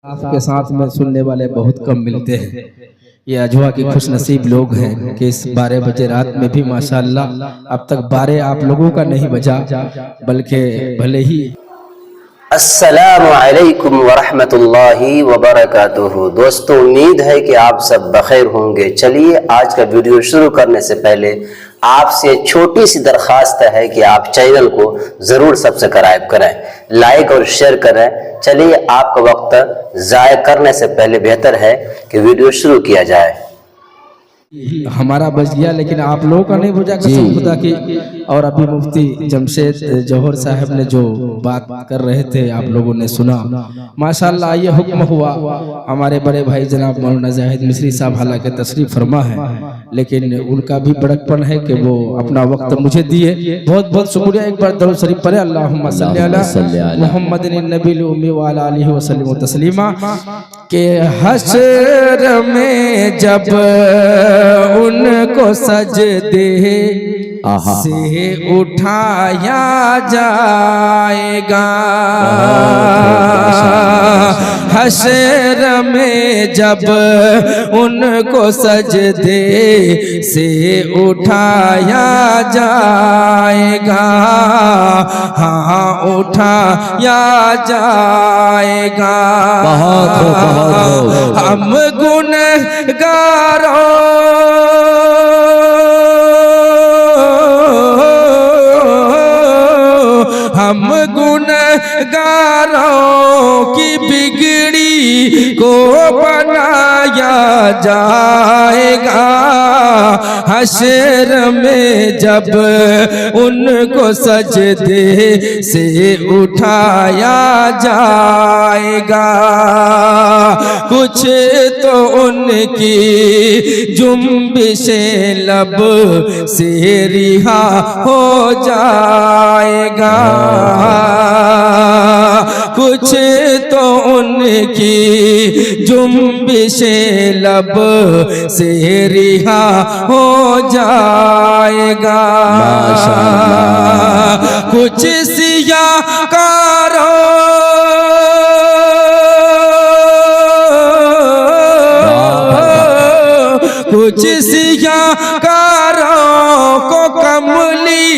आपके साथ में सुनने वाले बहुत कम मिलते हैं। ये अजवा के खुश नसीब लोग हैं कि इस 12 बजे रात में भी माशाअल्लाह अब तक 12 आप लोगों का नहीं बजा, बल्कि भले ही। अस्सलामु अलैकुम वरहमतुल्लाहि वबरकातुहू। दोस्तों, उम्मीद है कि आप सब बखैर होंगे। चलिए आज का वीडियो शुरू करने से पहले आपसे छोटी सी दरखास्त है कि आप चैनल को जरूर सब्सक्राइब करें, लाइक और शेयर करें। चलिए आपका वक्त ज़ाय करने से पहले बेहतर है कि वीडियो शुरू किया जाए। हमारा बच गया लेकिन आप लोगों का नहीं बुझा, कसम खुदा की। और अभी मुफ्ती जमशेद जौहर साहब ने जो बात कर रहे थे आप लोगों ने सुना, माशाअल्लाह। ये हुक्म हुआ हमारे बड़े भाई जनाब मौलाना जाहिद मिस्री साहब हालांकि तशरीफ फरमा है, लेकिन उनका भी बड़कपन है कि वो अपना वक्त मुझे दिए। बहुत बहुत शुक्रिया। एक बार दरूद शरीफ पढ़े, अल्लाहुम्मा सल्ली अला मुहम्मदिन नबील उम्मी व अला आलिहि व सल्लम तस्लीमा। के हश्र में जब उनको सजदे से उठाया जाएगा, हश्र में जब उनको सजदे से उठाया जाएगा, हाँ उठाया जाएगा। हम गुनहगारों की बिगड़ी को बनाया जाएगा, हश्र में जब उनको सजदे से उठाया जाएगा। कुछ तो उनकी जुम्बिशें लब से रिहा हो जाएगा, कुछ तो उनकी जुम्बिशें लब से रिहा हो जाएगा। कुछ सियाकारों कुछ सियाकारों को कमली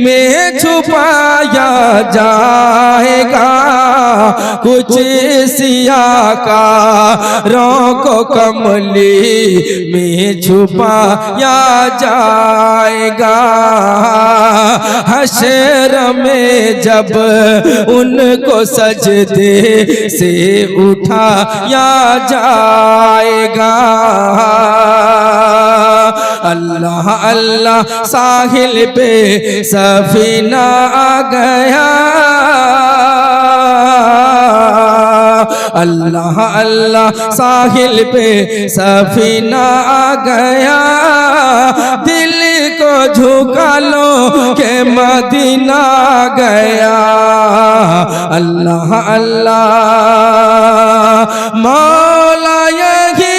में छुपाया जाएगा, कुछ सियाकारों को कमली में छुपाया जाएगा, हश्र में जब उनको सजदे से उठाया जाएगा। अल्लाह अल्लाह साहिल पे सफीना आ गया, अल्लाह अल्लाह साहिल पे सफीना आ गया। दिल को झुका लो के मदीना गया, अल्लाह अल्लाह मौला यही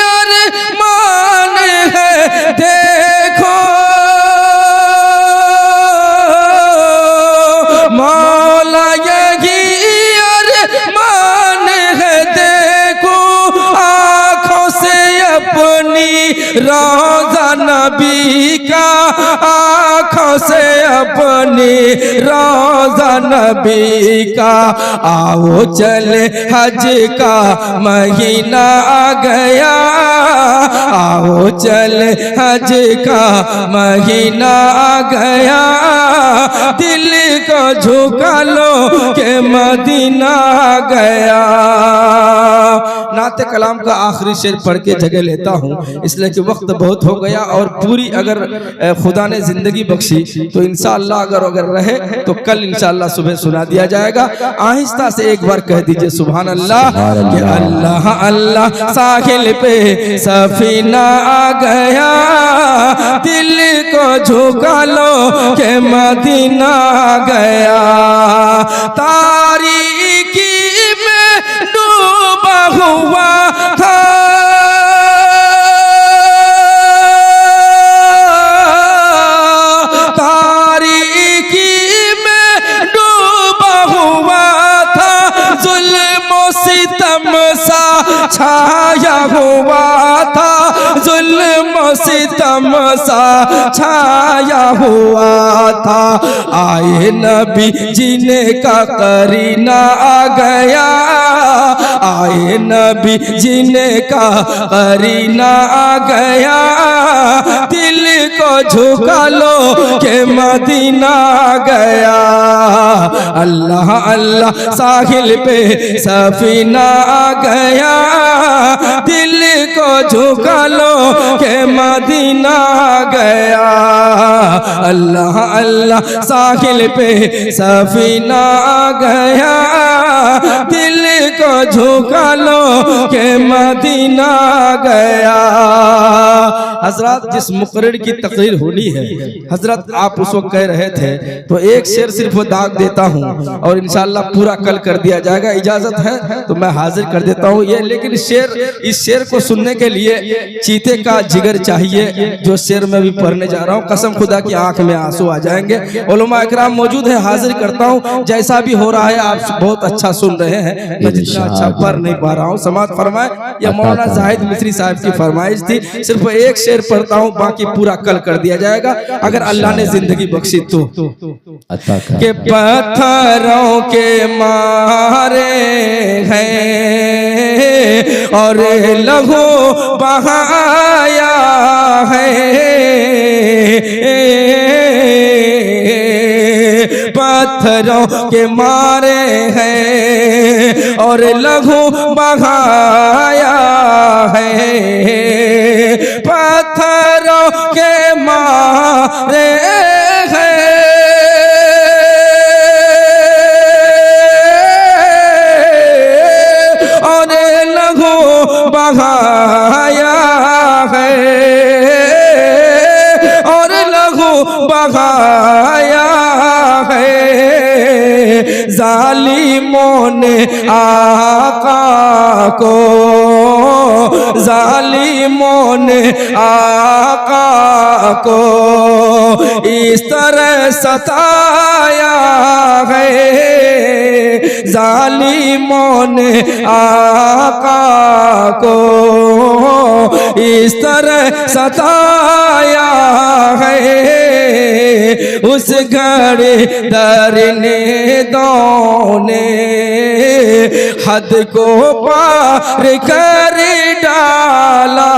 अरमान है देखो, मौला यही अरमान है देखो, आँखों से अपनी रोज़ा नबी का, आँखों से अपनी रोज़ा नबी का। आओ चले हज का महीना आ गया, आओ चले हज का महीना आ गया। दिल को झुका लो के मदीना आ गया। नाते कलाम का आखिरी शेर पढ़ के जगह लेता हूँ, इसलिए कि वक्त बहुत हो गया और पूरी अगर खुदा ने जिंदगी बख्शी तो इंशाअल्लाह अगर रहे तो कल इंशाअल्लाह सुबह सुना दिया जाएगा। आहिस्ता से एक बार कह दीजिए सुभान अल्लाह। कि अल्लाह अल्लाह साहिल पे सफीना आ गया, दिल को झुका लो के मदीना आ गया। तारीकी में डूबा हुआ था सितम सा छाया हुआ था, जुल्म सितम सा छाया हुआ था। आए नबी जीने का करीना आ गया, आए नबी जीने का करीना आ गया। दिल को झुका लो के मदीना आ गया। अल्लाह अल्लाह साहिल पे सफीना आ गया। दिल को झुका लो के मदीना आ गया। अल्लाह अल्लाह साहिल पे सफीना आ गया। दिल को झुका लो के मदीना आ गया। हजरत जिस मुकर्रर की तकरीर होनी है, हजरत आप उस वक्त कह रहे थे, तो एक शेर सिर्फ दाग देता हूँ और इंशाअल्लाह पूरा कल कर दिया जाएगा। इजाजत है तो मैं हाजिर कर देता हूँ ये। लेकिन इस शेर को सुनने के लिए चीते का जिगर चाहिए। जो शेर मैं भी पढ़ने जा रहा हूँ, कसम खुदा की आंख में आंसू आ जाएंगे। उलमा इकराम मौजूद है, हाजिर करता हूँ। जैसा भी हो रहा है आप बहुत अच्छा सुन रहे हैं, मैं जितना अच्छा पढ़ नहीं पा रहा हूँ। समाज फरमाए, यह मौलाना जाहिद मिस्री साहब की फरमाइश थी। सिर्फ एक शेर पढ़ता हूँ, बाकी पूरा कल कर दिया जाएगा अगर अल्लाह ने जिंदगी बख्शी तो। के पत्थरों के मारे हैं और लहू बहाया है, पत्थरों के मारे हैं और लहू बहाया है। पत्थरों के मारे हैं और लहू बहाया है, और लहू बहाया है। जालिमों ने आका को, जालिमों ने आका को इस तरह सताया है। जालिमों ने आका को इस तरह सताया है। उस घड़े दरने दौने हद को पार कर डाला।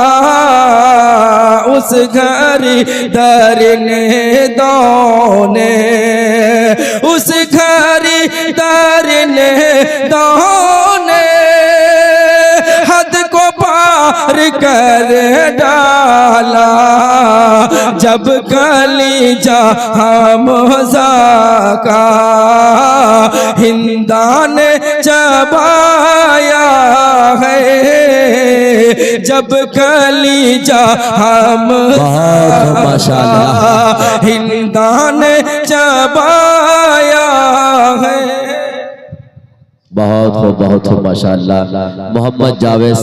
उस घड़ी दरने दौने, उस घड़ी दरने दौने हद को पार कर डाला। जब कलीजा हमज़ा का हिंदा ने चबाया है, जब कलीजा हमज़ा हिंदा ने चबाया है। बहुत हो माशाअल्लाह। मोहम्मद जावेद